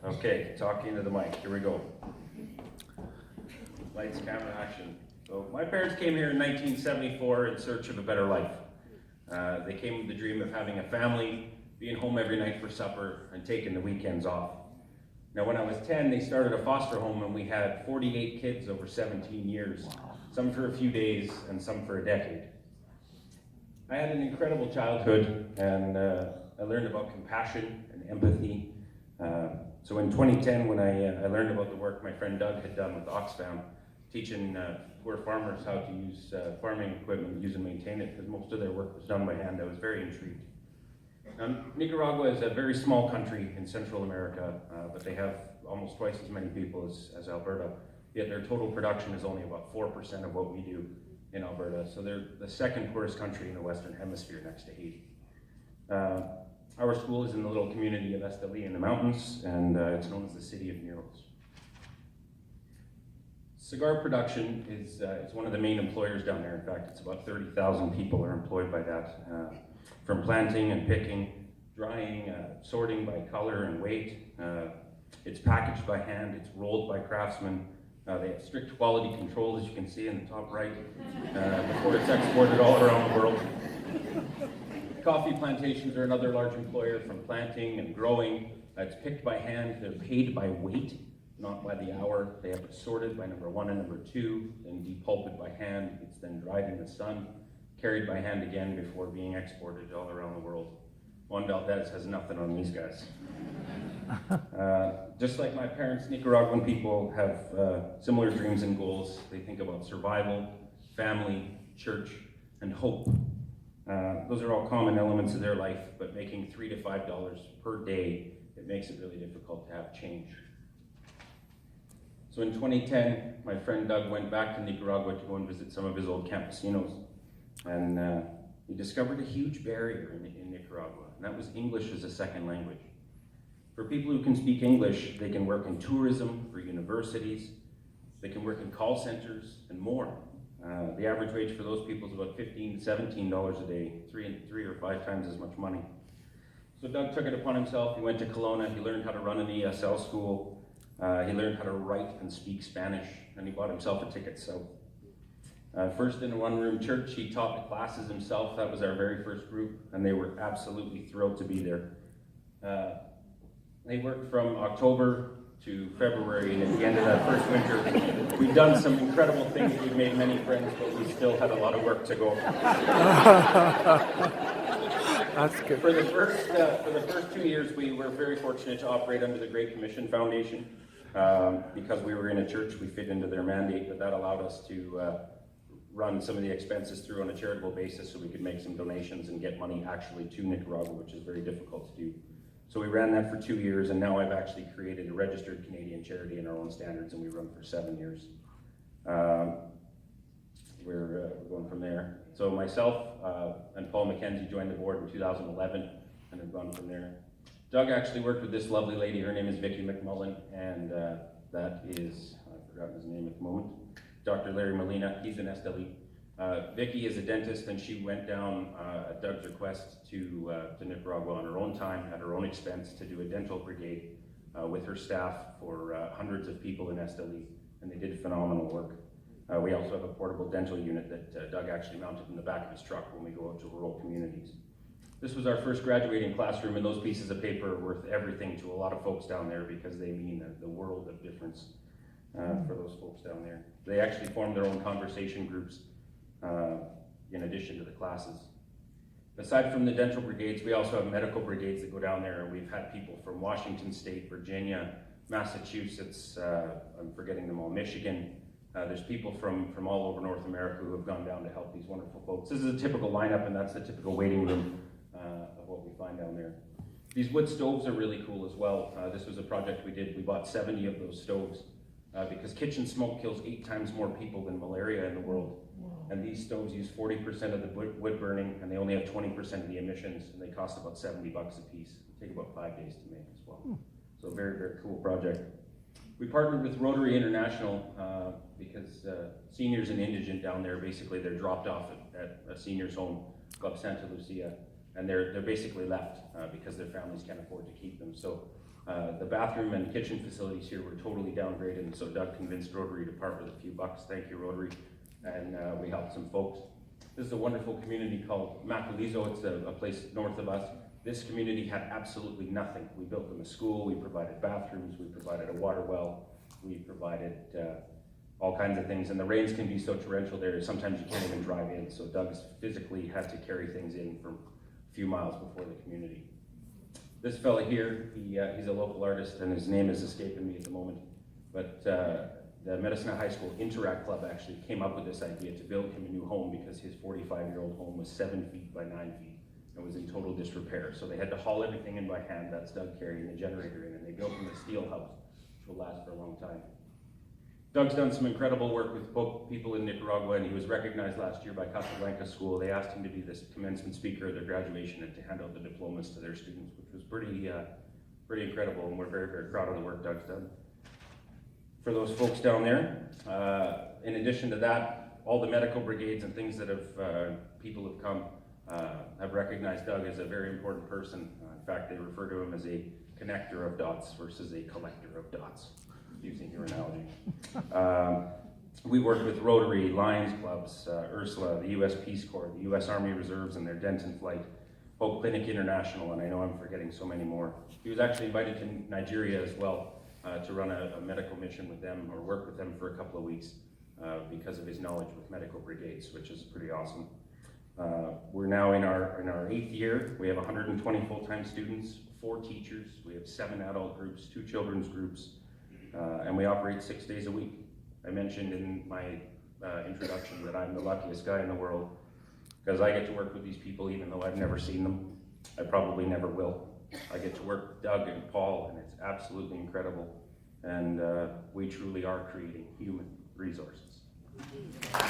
Okay, talking to the mic, here we go. Lights, camera, action. So my parents came here in 1974 in search of a better life. They came with the dream of having a family, being home every night for supper, and taking the weekends off. Now when I was 10, they started a foster home and we had 48 kids over 17 years, some for a few days and some for a decade. I had an incredible childhood and I learned about compassion and empathy. So in 2010, when I learned about the work my friend Doug had done with Oxfam, teaching poor farmers how to use farming equipment, use and maintain it, because most of their work was done by hand, I was very intrigued. Now, Nicaragua is a very small country in Central America, but they have almost twice as many people as Alberta, yet their total production is only about 4% of what we do in Alberta, so they're the second poorest country in the Western Hemisphere next to Haiti. Our school is in the little community of Esteli in the mountains, and it's known as the City of Murals. Cigar production is one of the main employers down there. In fact, it's about 30,000 people are employed by that. From planting and picking, drying, sorting by color and weight. It's packaged by hand, it's rolled by craftsmen. They have strict quality control, as you can see in the top right, before it's exported all around the world. Coffee plantations are another large employer, from planting and growing. It's picked by hand, they're paid by weight, not by the hour. They have it sorted by number 1 and number 2, then depulped by hand. It's then dried in the sun, carried by hand again before being exported all around the world. Juan Valdez has nothing on these guys. Just like my parents, Nicaraguan people have similar dreams and goals. They think about survival, family, church, and hope. Those are all common elements of their life, but making $3 to $5 per day, it makes it really difficult to have change. So in 2010, my friend Doug went back to Nicaragua to go and visit some of his old campesinos, and he discovered a huge barrier in Nicaragua, and that was English as a second language. For people who can speak English, they can work in tourism, for universities, they can work in call centers, and more. The average wage for those people is about $15 to $17 a day, three or five times as much money. So Doug took it upon himself. He went to Kelowna, he learned how to run an ESL school, he learned how to write and speak Spanish, and he bought himself a ticket south. First in a one-room church, he taught the classes himself. That was our very first group, and they were absolutely thrilled to be there. They worked from October to February, and at the end of that first winter, we've done some incredible things. We've made many friends, but we still had a lot of work to go. That's good. For the first 2 years, we were very fortunate to operate under the Great Commission Foundation. Because we were in a church, we fit into their mandate, but that allowed us to run some of the expenses through on a charitable basis so we could make some donations and get money actually to Nicaragua, which is very difficult to do. So we ran that for 2 years, and now I've actually created a registered Canadian charity in our own standards, and we run for 7 years. We're going from there. So myself and Paul McKenzie joined the board in 2011, and have gone from there. Doug actually worked with this lovely lady. Her name is Vicki McMullen, and that is, I've forgotten his name at the moment, Dr. Larry Molina. He's an Esteli. Vicki is a dentist, and she went down at Doug's request to Nicaragua on her own time, at her own expense, to do a dental brigade with her staff for hundreds of people in Esteli, and they did phenomenal work. We also have a portable dental unit that Doug actually mounted in the back of his truck when we go out to rural communities. This was our first graduating classroom, and those pieces of paper are worth everything to a lot of folks down there because they mean the world of difference for those folks down there. They actually formed their own conversation groups in addition to the classes. Aside from the dental brigades, we also have medical brigades that go down there, and we've had people from Washington State, Virginia, Massachusetts, I'm forgetting them all, Michigan. There's people from all over North America who have gone down to help these wonderful folks. This is a typical lineup, and that's the typical waiting room of what we find down there. These wood stoves are really cool as well. This was a project we did. We bought 70 of those stoves because kitchen smoke kills 8 times more people than malaria in the world. And these stoves use 40% of the wood burning, and they only have 20% of the emissions, and they cost about $70 a piece. They take about 5 days to make as well. So very, very cool project. We partnered with Rotary International because seniors and indigent down there, basically they're dropped off at a senior's home called Santa Lucia, and they're basically left because their families can't afford to keep them. So The bathroom and kitchen facilities here were totally downgraded, and so Doug convinced Rotary to part with a few bucks. Thank you, Rotary. And we helped some folks. This is a wonderful community called Macalizo. It's a place north of us. This community had absolutely nothing. We built them a school, we provided bathrooms, we provided a water well, we provided all kinds of things. And the rains can be so torrential there, sometimes you can't even drive in. So Doug's physically had to carry things in from a few miles before the community. This fella here, he's a local artist, and his name is escaping me at the moment. But the Medicine High School Interact Club actually came up with this idea to build him a new home because his 45-year-old home was 7 feet by 9 feet. It was in total disrepair. So they had to haul everything in by hand. That's Doug carrying the generator in, and they built him a steel house, which will last for a long time. Doug's done some incredible work with people in Nicaragua, and he was recognized last year by Casablanca School. They asked him to be the commencement speaker at their graduation and to hand out the diplomas to their students, which was pretty incredible, and we're very, very proud of the work Doug's done. For those folks down there, in addition to that, all the medical brigades and things that people have come have recognized Doug as a very important person. In fact, they refer to him as a connector of dots versus a collector of dots, using your analogy. We work with Rotary, Lions Clubs, Ursula, the U.S. Peace Corps, the U.S. Army Reserves and their Denton Flight, Hope Clinic International, and I know I'm forgetting so many more. He was actually invited to Nigeria as well to run a medical mission with them or work with them for a couple of weeks because of his knowledge with medical brigades, which is pretty awesome. We're now in our 8th year. We have 120 full-time students, 4 teachers. We have 7 adult groups, 2 children's groups, and we operate 6 days a week. I mentioned in my introduction that I'm the luckiest guy in the world because I get to work with these people even though I've never seen them. I probably never will. I get to work with Doug and Paul, and it's absolutely incredible. And we truly are creating human resources.